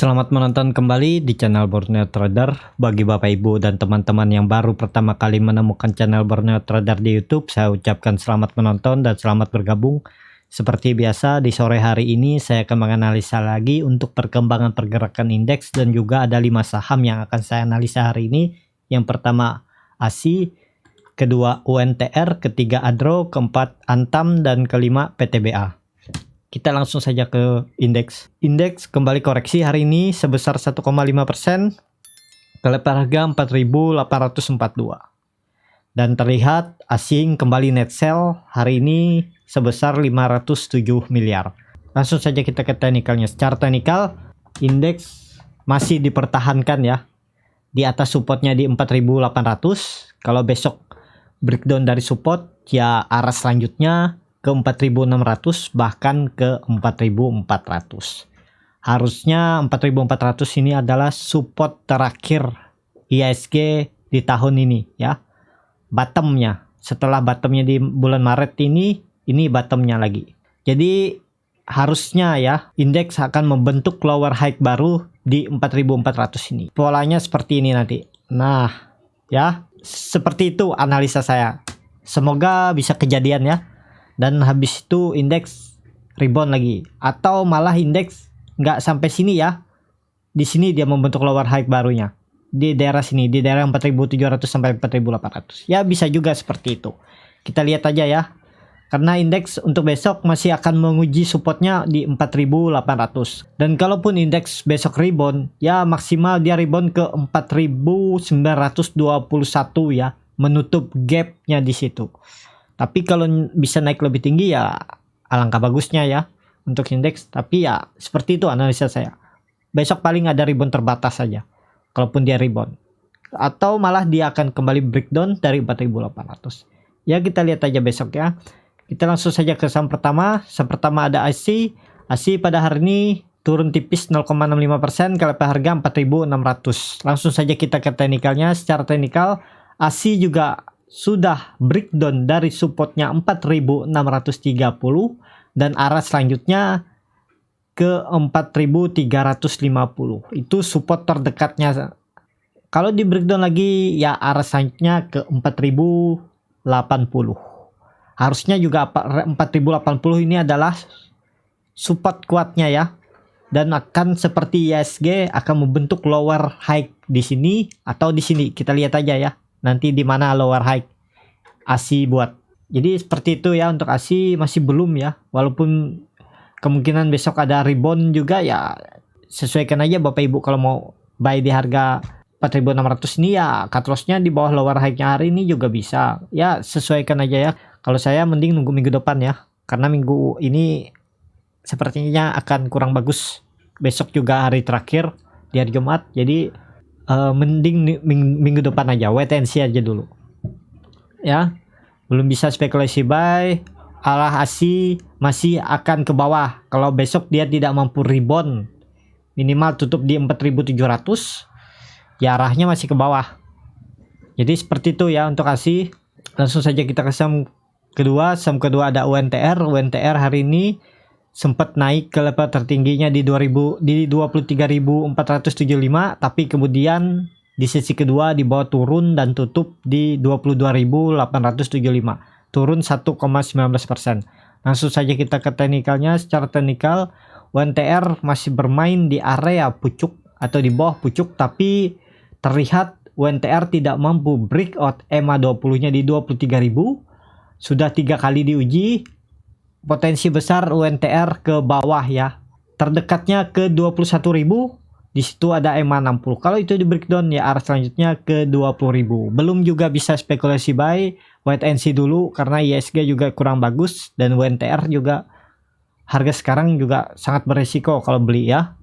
Selamat menonton kembali di channel Borneo Trader. Bagi Bapak Ibu dan teman-teman yang baru pertama kali menemukan channel Borneo Trader di YouTube, saya ucapkan selamat menonton dan selamat bergabung. Seperti biasa, di sore hari ini saya akan menganalisa lagi untuk perkembangan pergerakan indeks dan juga ada 5 saham yang akan saya analisa hari ini. Yang pertama ASI, kedua UNTR, ketiga Adro, keempat Antam, dan kelima PTBA. Kita langsung saja ke indeks. Indeks kembali koreksi hari ini sebesar 1,5%. Ke level harga 4.842. Dan terlihat asing kembali net sell hari ini sebesar 507 miliar. Langsung saja kita ke teknikalnya. Secara teknikal, indeks masih dipertahankan ya. Di atas supportnya di 4.800. Kalau besok breakdown dari support, ya arah selanjutnya ke 4.600 bahkan ke 4.400. Harusnya 4.400 ini adalah support terakhir IHSG di tahun ini ya. Bottomnya, setelah bottomnya di bulan Maret ini bottomnya lagi. Jadi harusnya ya indeks akan membentuk lower high baru di 4.400 ini. Polanya seperti ini nanti. Nah ya, seperti itu analisa saya. Semoga bisa kejadian ya. Dan habis itu indeks rebound lagi, atau malah indeks nggak sampai sini ya, di sini dia membentuk lower high barunya di daerah sini, di daerah 4.700 sampai 4.800 ya, bisa juga seperti itu. Kita lihat aja ya, karena indeks untuk besok masih akan menguji supportnya di 4.800. Dan kalaupun indeks besok rebound ya, maksimal dia rebound ke 4.921 ya, menutup gapnya di situ. Tapi kalau bisa naik lebih tinggi ya alangkah bagusnya ya untuk indeks. Tapi ya seperti itu analisa saya. Besok paling ada rebound terbatas saja kalaupun dia rebound. Atau malah dia akan kembali breakdown dari 4.800. Ya kita lihat aja besok ya. Kita langsung saja ke saham pertama. Saham pertama ada ASI. ASI pada hari ini turun tipis 0,65% ke level harga 4.600. Langsung saja kita ke teknikalnya. Secara teknikal ASI juga sudah breakdown dari supportnya 4.630 dan arah selanjutnya ke 4.350. Itu support terdekatnya. Kalau di breakdown lagi ya arah selanjutnya ke 4.080. Harusnya juga 4.080 ini adalah support kuatnya ya. Dan akan seperti IHSG akan membentuk lower high di sini atau di sini. Kita lihat aja ya. Nanti di mana lower high ASI buat. Jadi seperti itu ya untuk ASI, masih belum ya. Walaupun kemungkinan besok ada rebound juga ya, sesuaikan aja Bapak Ibu kalau mau buy di harga 4.600 ini ya, cut loss-nya di bawah lower high-nya hari ini juga bisa. Ya sesuaikan aja ya. Kalau saya mending nunggu minggu depan ya. Karena minggu ini sepertinya akan kurang bagus. Besok juga hari terakhir di hari Jumat. Jadi mending minggu depan aja, wait and see aja dulu ya. Belum bisa spekulasi buy. Arah ASI masih akan ke bawah kalau besok dia tidak mampu rebound, minimal tutup di 4.700 ya, arahnya masih ke bawah. Jadi seperti itu ya untuk ASI. Langsung saja kita ke saham kedua. Saham kedua ada UNTR. UNTR hari ini sempat naik ke level tertingginya di 23.475, tapi kemudian di sesi kedua di bawah turun dan tutup di 22.875, turun 1,19%. Langsung saja kita ke teknikalnya. Secara teknikal UNTR masih bermain di area pucuk atau di bawah pucuk, tapi terlihat UNTR tidak mampu breakout EMA 20-nya di 23.000. Sudah 3 kali diuji. Potensi besar UNTR ke bawah ya. Terdekatnya ke 21.000. Di situ ada EMA 60. Kalau itu di breakdown ya arah selanjutnya ke 20.000. Belum juga bisa spekulasi buy. Wait and see dulu karena IHSG juga kurang bagus dan UNTR juga harga sekarang juga sangat beresiko kalau beli ya.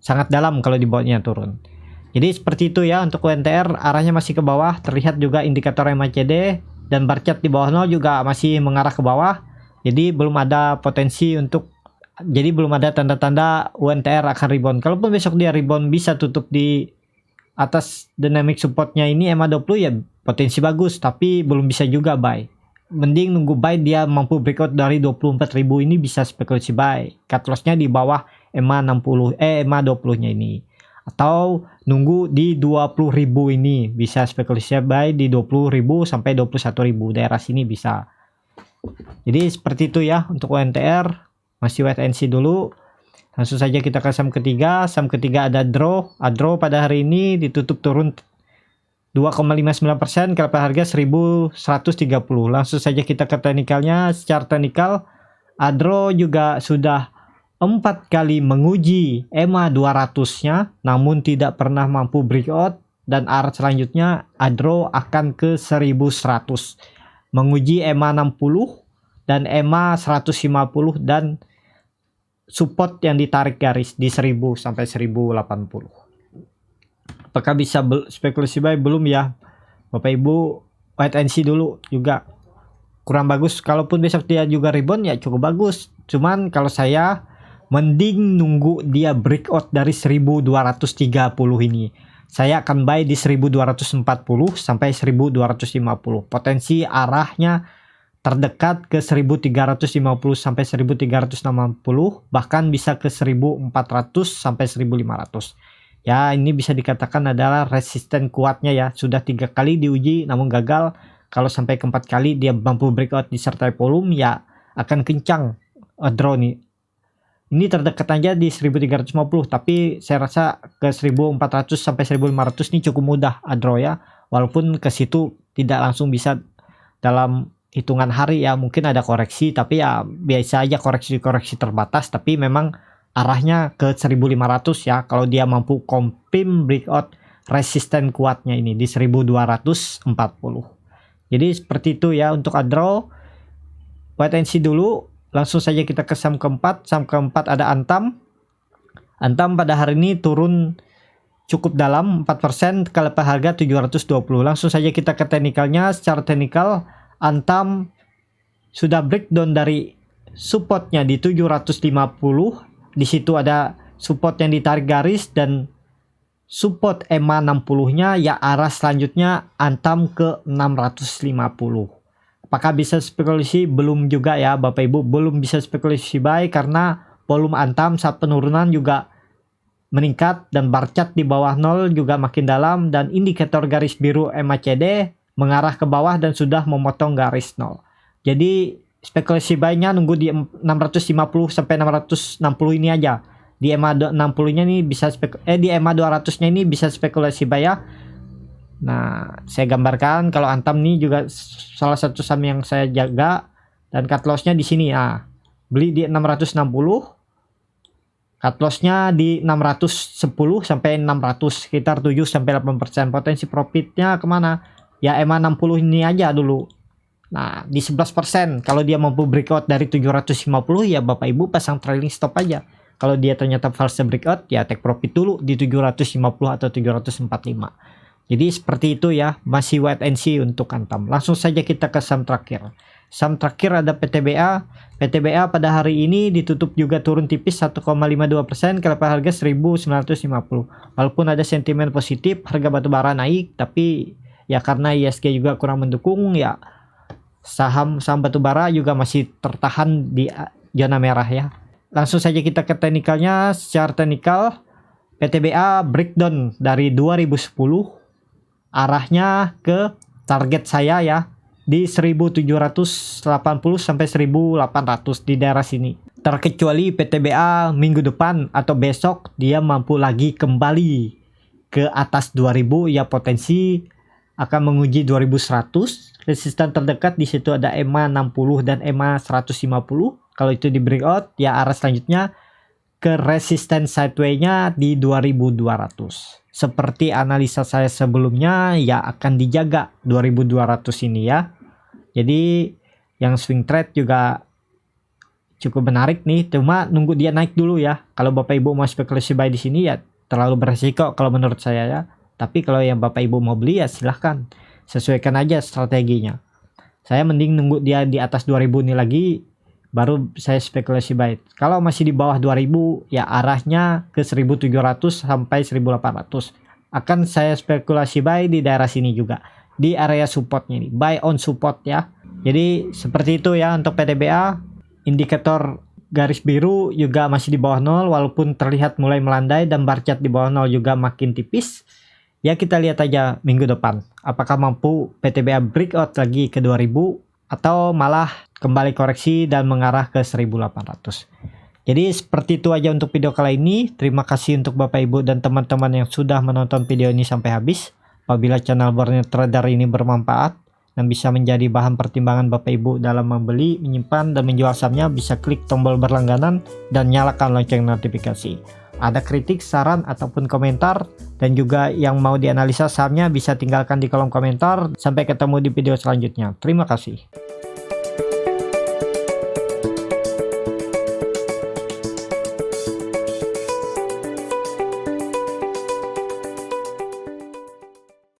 Sangat dalam kalau di bawahnya turun. Jadi seperti itu ya untuk UNTR, arahnya masih ke bawah. Terlihat juga indikator MACD dan bar chart di bawah 0 juga masih mengarah ke bawah. Jadi belum ada potensi untuk, jadi belum ada tanda-tanda UNTR akan rebound. Kalaupun besok dia rebound bisa tutup di atas dynamic supportnya ini EMA 20 ya potensi bagus, tapi belum bisa juga buy. Mending nunggu buy dia mampu breakout dari 24.000 ini bisa spekulasi buy. Cut loss-nya di bawah EMA 60 EMA 20-nya ini. Atau nunggu di 20.000 ini, bisa spekulasi buy di 20.000 sampai 21.000 daerah sini bisa. Jadi seperti itu ya untuk UNTR, masih wait and see dulu. Langsung saja kita ke saham ketiga. Saham ketiga ada Adro. Adro pada hari ini ditutup turun 2,59%, kalau harga 1130. Langsung saja kita ke teknikalnya. Secara teknikal Adro juga sudah 4 kali menguji EMA 200-nya namun tidak pernah mampu breakout, dan arah selanjutnya Adro akan ke 1100. Menguji EMA 60 dan EMA 150 dan support yang ditarik garis di 1000 sampai 1080. Apakah bisa spekulasi buy? Belum ya Bapak Ibu, wait and see dulu, juga kurang bagus. Kalaupun besok dia juga rebound ya cukup bagus, cuman kalau saya mending nunggu dia breakout dari 1230 ini. Saya akan buy di 1240 sampai 1250. Potensi arahnya terdekat ke 1350 sampai 1360, bahkan bisa ke 1400 sampai 1500. Ya, ini bisa dikatakan adalah resisten kuatnya ya. Sudah 3 kali diuji namun gagal. Kalau sampai ke 4 kali dia mampu breakout disertai volume ya akan kencang Adro nih. Ini terdekat aja di 1350, tapi saya rasa ke 1400 sampai 1500 ini cukup mudah Adro ya. Walaupun ke situ tidak langsung bisa dalam hitungan hari ya, mungkin ada koreksi, tapi ya biasa aja, koreksi-koreksi terbatas, tapi memang arahnya ke 1500 ya kalau dia mampu confirm breakout resisten kuatnya ini di 1240. Jadi seperti itu ya untuk Adro. Wait and see dulu. Langsung saja kita ke saham keempat. Saham keempat ada Antam. Antam pada hari ini turun cukup dalam 4%, kalau harga 720. Langsung saja kita ke teknikalnya. Secara teknikal Antam sudah breakdown dari supportnya di 750. Di situ ada support yang ditarik garis dan support EMA 60-nya ya, arah selanjutnya Antam ke 650. Apakah bisa spekulasi? Belum juga ya Bapak Ibu, belum bisa spekulasi buy karena volume Antam saat penurunan juga meningkat dan bar chart di bawah 0 juga makin dalam, dan indikator garis biru MACD mengarah ke bawah dan sudah memotong garis 0. Jadi spekulasi buy-nya nunggu di 650 sampai 660 ini aja. Di EMA 60-nya nih bisa di EMA 200-nya ini bisa spekulasi buy ya. Nah, saya gambarkan kalau Antam nih juga salah satu saham yang saya jaga, dan cut loss-nya di sini ya. Beli di 660, cut loss-nya di 610 sampai 600, sekitar 7 sampai 8%. Potensi profitnya kemana? Ya EMA 60 ini aja dulu. Nah, di 11%. Kalau dia mampu breakout dari 750 ya Bapak Ibu pasang trailing stop aja. Kalau dia ternyata false breakout ya take profit dulu di 750 atau 745. Jadi seperti itu ya, masih wait and see untuk Antam. Langsung saja kita ke saham terakhir. Saham terakhir ada PTBA. PTBA pada hari ini ditutup juga turun tipis 1,52%, kalau harga 1950. Walaupun ada sentimen positif, harga batubara naik, tapi ya karena ISG juga kurang mendukung ya, saham batubara juga masih tertahan di zona merah ya. Langsung saja kita ke teknikalnya. Secara teknikal PTBA breakdown dari 2010, arahnya ke target saya ya di 1780 sampai 1800 di daerah sini. Terkecuali PTBA minggu depan atau besok dia mampu lagi kembali ke atas 2000 ya, potensi akan menguji 2100. Resisten terdekat di situ ada EMA 60 dan EMA 150. Kalau itu di breakout ya arah selanjutnya ke resisten sideway-nya di 2200. Seperti analisa saya sebelumnya ya akan dijaga 2200 ini ya. Jadi yang swing trade juga cukup menarik nih, cuma nunggu dia naik dulu ya. Kalau Bapak Ibu mau spekulasi buy di sini ya terlalu beresiko kalau menurut saya ya. Tapi kalau yang Bapak Ibu mau beli ya silahkan, sesuaikan aja strateginya. Saya mending nunggu dia di atas 2000 ini lagi baru saya spekulasi buy. Kalau masih di bawah 2000 ya arahnya ke 1700 sampai 1800. Akan saya spekulasi buy di daerah sini juga, di area supportnya ini, buy on support ya. Jadi seperti itu ya untuk PTBA. Indikator garis biru juga masih di bawah nol walaupun terlihat mulai melandai dan bar chart di bawah nol juga makin tipis. Ya kita lihat aja minggu depan apakah mampu PTBA breakout lagi ke 2000 atau malah kembali koreksi dan mengarah ke 1800. Jadi seperti itu aja untuk video kali ini. Terima kasih untuk Bapak Ibu dan teman-teman yang sudah menonton video ini sampai habis. Apabila channel Borneo Trader ini bermanfaat dan bisa menjadi bahan pertimbangan Bapak Ibu dalam membeli, menyimpan, dan menjual sahamnya, bisa klik tombol berlangganan dan nyalakan lonceng notifikasi. Ada kritik, saran, ataupun komentar, dan juga yang mau dianalisa sahamnya bisa tinggalkan di kolom komentar. Sampai ketemu di video selanjutnya. Terima kasih.